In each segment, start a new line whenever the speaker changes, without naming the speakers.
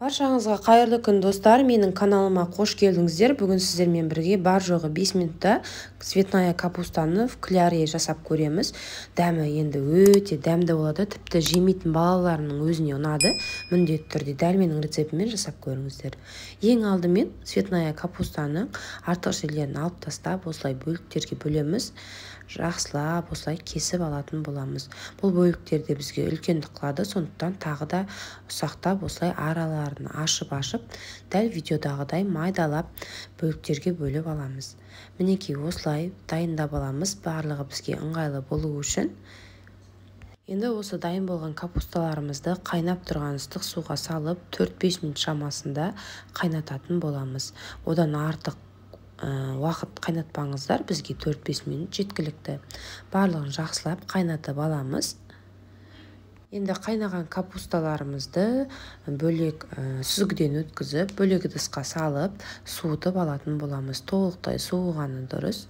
Баршаңызға қайырлы күн достар, менің каналыма қош келдіңіздер. Бүгін сіздермен бірге бар жоғы 5 минутта цветная капустаны в кляре жасап көреміз. Дәмі енді өте дәмді болады, тіпті жемейтін балаларының өзіне ұнады. Міндетті түрде дәл менің рецептіммен жасап көріңіздер. Ең алдымен цветная капустаны артық жерлерін алып тастап, осылай бөліктерге бөлеміз. Жақсылап осылай кесіп алатын боламыз. Бұл бөліктерде бізге үлкендік қылады, сондықтан тағы да ұсақтап осылай араларын ашып, дәл видеодағыдай майдалап бөліктерге бөліп аламыз. Мінекей осылай дайындап аламыз, барлығы бізге ыңғайлы болу үшін. Енді осы дайын болған капусталарымызды қайнап тұрған ыстық суға салып 4-5 минут шамасында қайнататын боламыз. Одан артық уақыт қайнатпаңыздар, бізге 4-5 минут жеткілікті. Барлығын жақсылап қайнатып аламыз. Енді қайнаған капусталарымызды бөлек сүзгіден өткізіп, бөлек ыдысқа салып, суытып алатын боламыз. Толықтай суығаны дұрыс.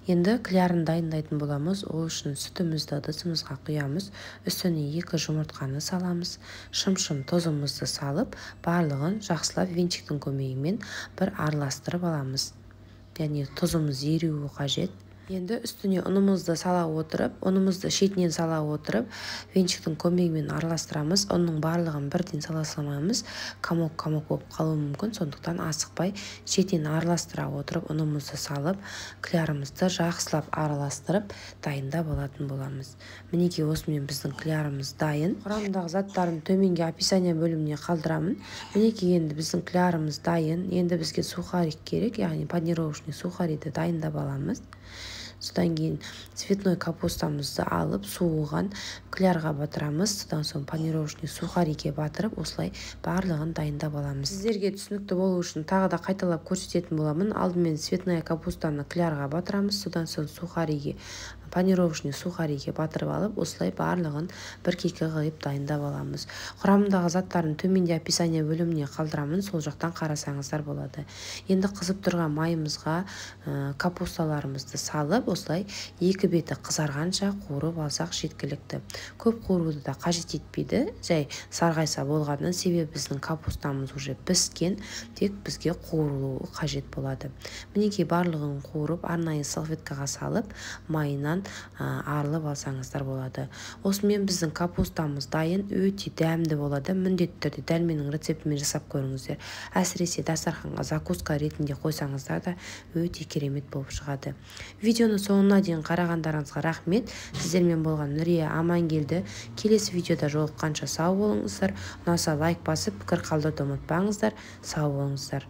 Енді клярын дайындайтын боламыз. Ол үшін сүтімізді ыдысымызға құямыз. Үстіне 2 жұмыртқаны саламыз. Шым-шым тұзымызды салып, барлығын жақсылап венчиктің көмегімен бір араластырып аламыз. Яғни тұзымыз еруі қажет. Енді үстіне ұнымызды сала отырып, ұнымызды шетінен сала отырып, венчиктің көмегімен араластырамыз. Оның барлығын бірден сала салмаймыз. Комок болып қалуы мүмкін, сондықтан асықпай шетінен араластыра отырып, ұнымызды салып, клярымызды жақсылап араластырып, дайындап алатын боламыз. Мінекей осымен біздің клярымыз дайын. Құрамындағы заттарын төменге описание бөліміне қалдырамын. Мінекей енді біздің клярымыз дайын. Енді бізге сухарик керек, яғни панировочный сухариді дайындап аламыз. Содан кейін цветной капустамызды алып, суыған клярға батырамыз. Содан соң панировочный сухариге батырып, осылай барлығын дайындап аламыз. Сіздерге түсінікті болу үшін тағы да қайталап көрсететін боламын. Алдымен цветная капустаны клярға батырамыз, содан соң сухариге, панировочный сухариге батырып алып, осылай барлығын бір-екі қылып дайындап аламыз. Құрамындағы заттарын төменде описание бөліміне қалдырамын, сол жақтан қарасаңыздар болады. Енді қызып тұрған майымызға капусталарымызды салып, осылай екі беті қызарғанша қуырып алсақ жеткілікті. Көп қуыруды да қажет етпейді, жай сарғайса болғаннан, себебі біздің капустамыз уже піскен, тек бізге қуырылуы қажет болады. Мінекей барлығын қуырып, арнайы салфеткаға салып, майынан арылып алсаңыздар болады. Осымен біздің капустамыз дайын, өте дәмді болады. Міндетті түрде дәл менің рецептімен жасап көріңіздер. Әсіресе дастарханға закуска ретінде қойсаңыздар да өте керемет болып шығады. Видеоны соңына дейін қарағандарыңызға рахмет. Сіздермен болған Нұрия Амангелді. Келесі видеода жолыққанша сау болыңыздар. Ұнаса лайк басып, пікір қалдыруды ұмытпаңыздар. Сау болыңыздар.